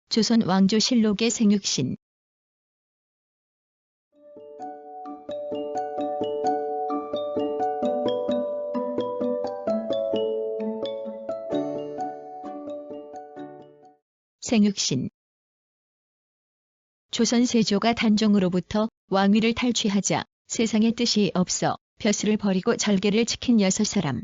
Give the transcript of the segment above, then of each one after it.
조선 왕조실록의 생육신. 생육신. 조선 세조가 단종으로부터 왕위를 탈취하자 세상에 뜻이 없어 벼슬을 버리고 절개를 지킨 6사람.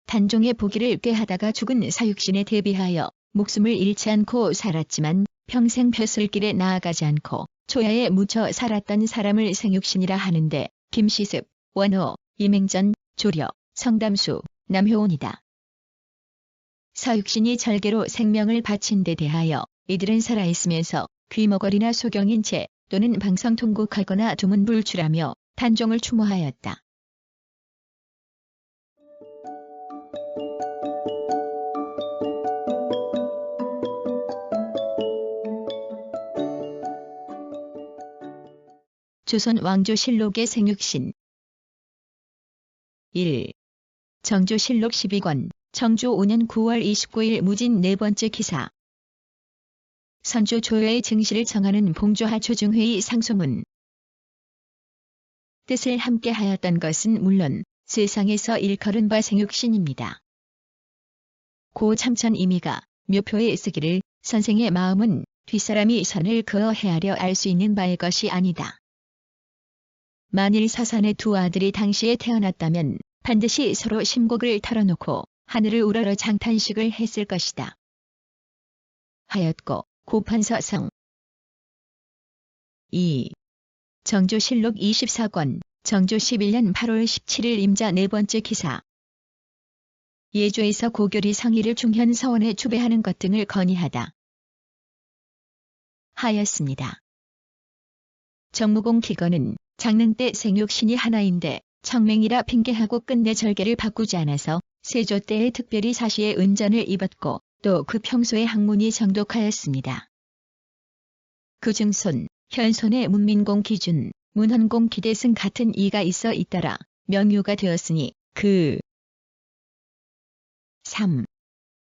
단종의 보기를 꾀하다가 죽은 사육신에 대비하여 목숨을 잃지 않고 살았지만 평생 벼슬길에 나아가지 않고 초야에 묻혀 살았던 사람을 생육신이라 하는데 김시습, 원호, 이맹전, 조려, 성담수, 남효온이다. 사육신이 절개로 생명을 바친 데 대하여 이들은 살아있으면서 귀머거리나 소경인 채 또는 방성통곡하거나 두문불출하며 단종을 추모하였다. 조선 왕조실록의 생육신. 1. 정조실록 12권, 정조 5년 9월 29일 무진 4번째 기사. 선조 조여의 증시를 정하는 봉조하 조중회의 상소문. 뜻을 함께 하였던 것은 물론 세상에서 일컬은 바 생육신입니다. 고 참천 이미가 묘표에 쓰기를 선생의 마음은 뒷사람이 선을 그어 헤아려 알 수 있는 바의 것이 아니다. 만일 서산의 두 아들이 당시에 태어났다면 반드시 서로 심곡을 털어놓고 하늘을 우러러 장탄식을 했을 것이다. 하였고 고판서성. 2. 정조실록 24권, 정조 11년 8월 17일 임자 4번째 기사. 예조에서 고교리 성의를 중현 서원에 추배하는 것 등을 건의하다. 하였습니다. 정무공 기건은 장릉 때 생육신이 하나인데 청맹이라 핑계하고 끝내 절개를 바꾸지 않아서 세조 때에 특별히 사시의 은전을 입었고 또 그 평소의 학문이 정독하였습니다. 그 증손, 현손의 문민공 기준, 문헌공 기대승 같은 이가 있어 잇따라 명유가 되었으니 그 3.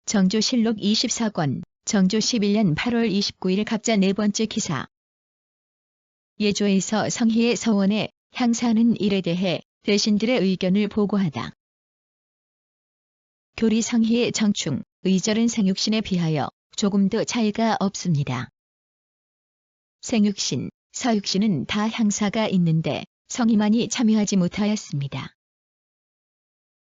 정조실록 24권, 정조 11년 8월 29일 갑자 4번째 기사. 예조에서 성희의 서원에 향사하는 일에 대해 대신들의 의견을 보고하다. 교리 성희의 정충, 의절은 생육신에 비하여 조금도 차이가 없습니다. 생육신, 사육신은 다 향사가 있는데 성희만이 참여하지 못하였습니다.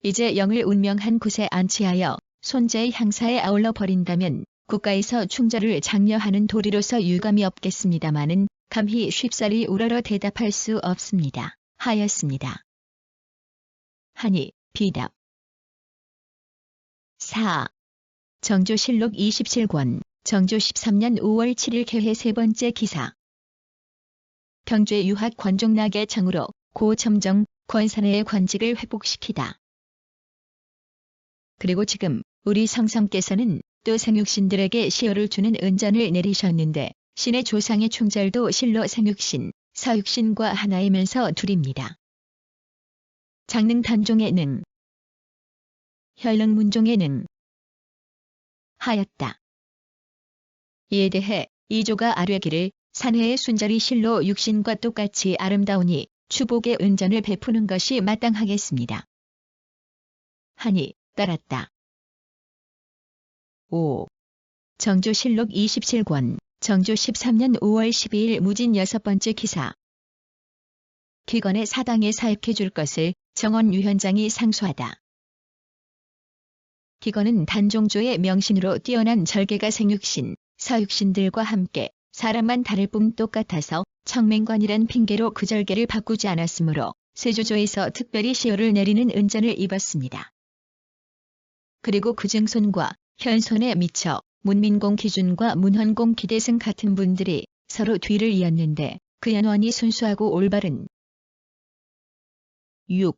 이제 영을 운명한 곳에 안치하여 손자의 향사에 아울러 버린다면 국가에서 충절을 장려하는 도리로서 유감이 없겠습니다마는 감히 쉽사리 우러러 대답할 수 없습니다. 하였습니다. 하니 비답. 4. 정조실록 27권, 정조 13년 5월 7일 개회 3번째 기사. 경죄 유학 권종락의 장으로 고첨정, 권산해의 관직을 회복시키다. 그리고 지금 우리 성성께서는 또 생육신들에게 시효를 주는 은전을 내리셨는데 신의 조상의 충절도 실로 생육신, 사육신과 하나이면서 둘입니다. 장릉 단종의 능, 혈릉 문종의 능 하였다. 이에 대해 이조가 아뢰기를 산해의 순절이 실로 육신과 똑같이 아름다우니 추복의 은전을 베푸는 것이 마땅하겠습니다. 하니 따랐다. 5. 정조실록 27권, 정조 13년 5월 12일 무진 6번째 기사. 기건의 사당에 사입해 줄 것을 정원 유현장이 상소하다. 기건은 단종조의 명신으로 뛰어난 절개가 생육신, 사육신들과 함께 사람만 다를 뿐 똑같아서 청맹관이란 핑계로 그 절개를 바꾸지 않았으므로 세조조에서 특별히 시효를 내리는 은전을 입었습니다. 그리고 그 증손과 현손에 미쳐 문민공 기준과 문헌공 기대승 같은 분들이 서로 뒤를 이었는데 그 연원이 순수하고 올바른. 6.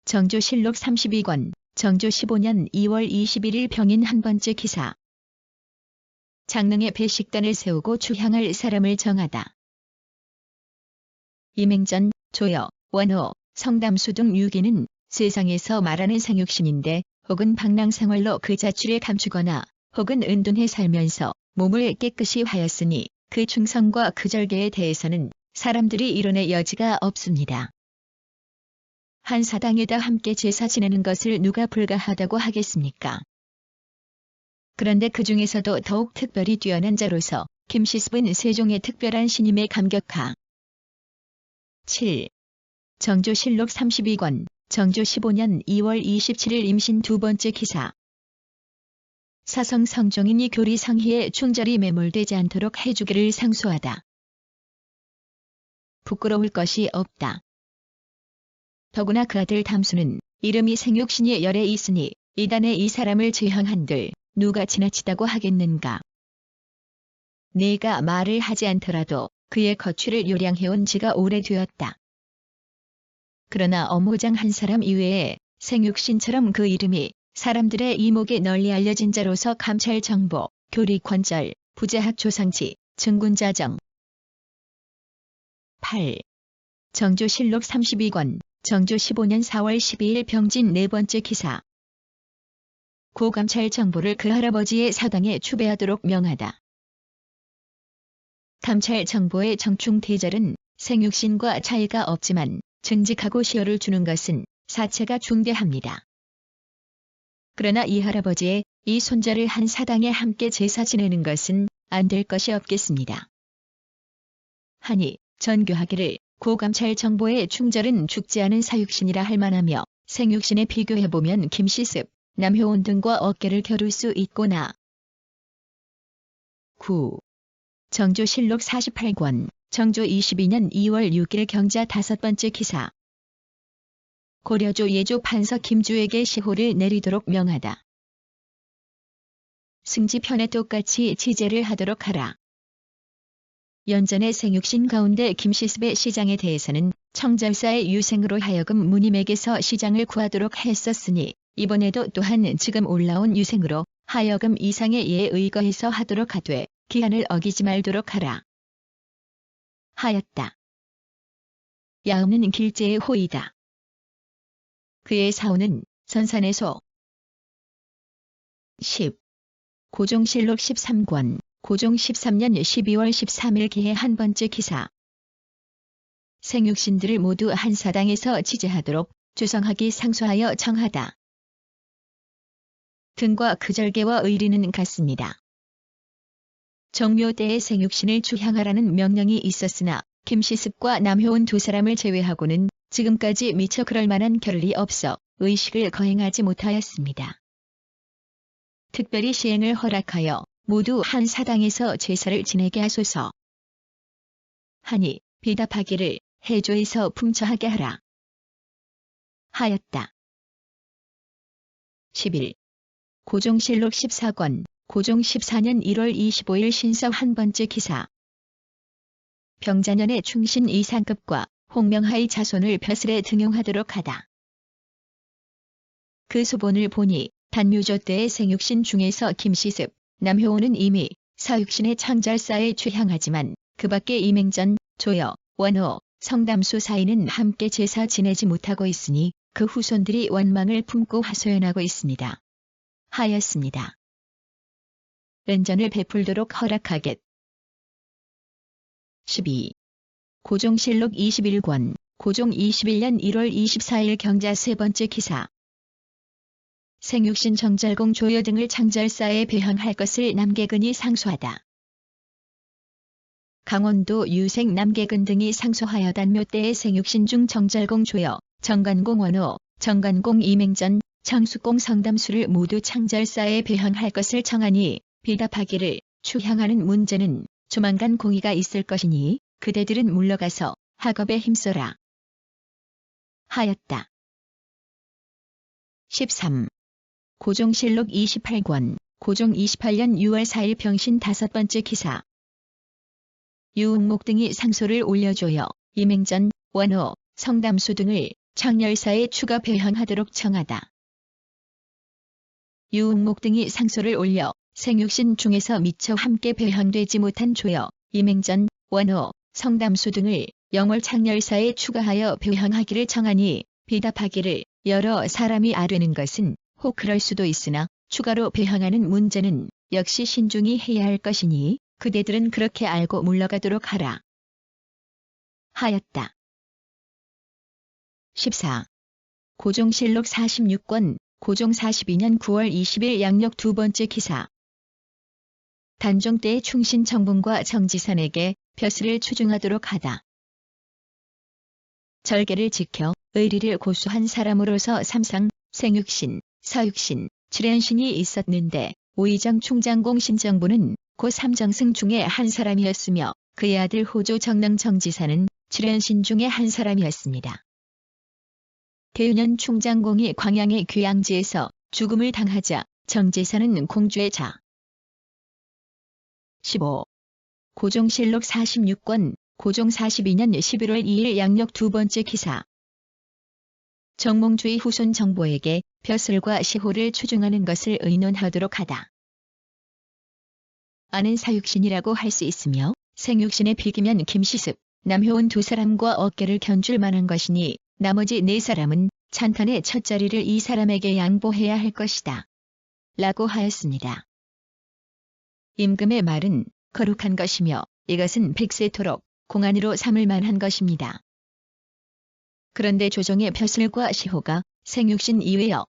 정조실록 32권, 정조 15년 2월 21일 병인 1번째 기사. 장릉에 배식단을 세우고 추향할 사람을 정하다. 이맹전, 조여, 원호, 성담수 등 6인은 세상에서 말하는 생육신인데 혹은 방랑생활로 그 자취를 감추거나 혹은 은둔해 살면서 몸을 깨끗이 하였으니 그 충성과 그 절개에 대해서는 사람들이 이론의 여지가 없습니다. 한 사당에다 함께 제사 지내는 것을 누가 불가하다고 하겠습니까? 그런데 그 중에서도 더욱 특별히 뛰어난 자로서 김시습은 세종의 특별한 신임에 감격하. 7. 정조실록 32권, 정조 15년 2월 27일 임신 두 번째 기사. 사성 성종인이 교리 상희에 충절이 매몰되지 않도록 해주기를 상소하다. 부끄러울 것이 없다. 더구나 그 아들 담수는 이름이 생육신이 열에 있으니 이단에 이 사람을 제형한들 누가 지나치다고 하겠는가. 내가 말을 하지 않더라도 그의 거취를 요량해온 지가 오래되었다. 그러나 어무장 한 사람 이외에 생육신처럼 그 이름이 사람들의 이목에 널리 알려진 자로서 감찰 정보, 교리 권절, 부재학 조상지, 증군자정. 8. 정조실록 32권, 정조 15년 4월 12일 병진 네 번째 기사. 고감찰 정보를 그 할아버지의 사당에 추배하도록 명하다. 감찰 정보의 정충대절은 생육신과 차이가 없지만 증직하고 시효를 주는 것은 사체가 중대합니다. 그러나 이 할아버지의 이 손자를 한 사당에 함께 제사 지내는 것은 안 될 것이 없겠습니다. 하니 전교하기를 고감찰 정보의 충절은 죽지 않은 사육신이라 할 만하며 생육신에 비교해보면 김시습, 남효온 등과 어깨를 겨룰 수 있거나. 9. 정조실록 48권, 정조 22년 2월 6일 경자 다섯 번째 기사. 고려조 예조 판서 김주에게 시호를 내리도록 명하다. 승지편에 똑같이 지제를 하도록 하라. 연전의 생육신 가운데 김시습의 시장에 대해서는 청절사의 유생으로 하여금 무님에게서 시장을 구하도록 했었으니 이번에도 또한 지금 올라온 유생으로 하여금 이상의 예에 의거해서 하도록 하되 기한을 어기지 말도록 하라. 하였다. 야음은 길제의 호이다. 그의 사후는 선산에서. 10. 고종실록 13권, 고종 13년 12월 13일 기해 한 번째 기사. 생육신들을 모두 한 사당에서 지제하도록 주성하기 상소하여 청하다. 등과 그 절개와 의리는 같습니다. 정묘 때의 생육신을 추향하라는 명령이 있었으나 김시습과 남효온 두 사람을 제외하고는 지금까지 미처 그럴 만한 겨를이 없어 의식을 거행하지 못하였습니다. 특별히 시행을 허락하여 모두 한 사당에서 제사를 지내게 하소서. 하니 비답하기를 해조에서 풍처하게 하라. 하였다. 11. 고종실록 14권, 고종 14년 1월 25일 신서 한 번째 기사. 병자년의 충신 이상급과 홍명하의 자손을 벼슬에 등용하도록 하다. 그 소본을 보니 단묘조 때의 생육신 중에서 김시습, 남효온은 이미 사육신의 창절사에 취향하지만 그 밖에 이맹전, 조여, 원호, 성담수 사이는 함께 제사 지내지 못하고 있으니 그 후손들이 원망을 품고 하소연하고 있습니다. 하였습니다. 은전을 베풀도록 허락하겠. 12. 고종실록 21권, 고종 21년 1월 24일 경자 세 번째 기사. 생육신 정절공 조여 등을 창절사에 배향할 것을 남계근이 상소하다. 강원도 유생 남계근 등이 상소하여 단묘 때의 생육신 중 정절공 조여, 정관공 원호, 정관공 이맹전, 장수공 성담수를 모두 창절사에 배향할 것을 청하니 비답하기를 추향하는 문제는 조만간 공의가 있을 것이니 그대들은 물러가서 학업에 힘써라. 하였다. 13. 고종실록 28권, 고종 28년 6월 4일 병신 다섯 번째 기사. 유응목 등이 상소를 올려줘요. 이맹전, 원호, 성담수 등을 창렬사에 추가 배향하도록 청하다. 유응목 등이 상소를 올려 생육신 중에서 미처 함께 배향되지 못한 조여, 이맹전, 원호, 성담수 등을 영월 창렬사에 추가하여 배향하기를 청하니 비답하기를 여러 사람이 아뢰는 것은 혹 그럴 수도 있으나 추가로 배향하는 문제는 역시 신중히 해야 할 것이니 그대들은 그렇게 알고 물러가도록 하라. 하였다. 14. 고종실록 46권, 고종 42년 9월 20일 양력 두 번째 기사. 단종 때의 충신 정분과 정지선에게 벼슬을 추중하도록 하다. 절개를 지켜 의리를 고수한 사람으로서 삼상, 생육신, 서육신, 출현신이 있었는데 오이정 충장공 신정부는 고 삼정승 중에 한 사람이었으며 그의 아들 호조 정릉 정지사는 출현신 중에 한 사람이었습니다. 대유년 충장공이 광양의 귀양지에서 죽음을 당하자 정지사는 공주의 자. 15. 고종실록 46권, 고종 42년 11월 2일 양력 두 번째 기사. 정몽주의 후손 정보에게 벼슬과 시호를 추중하는 것을 의논하도록 하다. 아는 사육신이라고 할 수 있으며 생육신의 비기면 김시습, 남효은 두 사람과 어깨를 견줄 만한 것이니 나머지 네 사람은 찬탄의 첫 자리를 이 사람에게 양보해야 할 것이다. 라고 하였습니다. 임금의 말은 거룩한 것이며 이것은 백세토록 공안으로 삼을 만한 것입니다. 그런데 조정의 벼슬과 시호가 생육신 이외여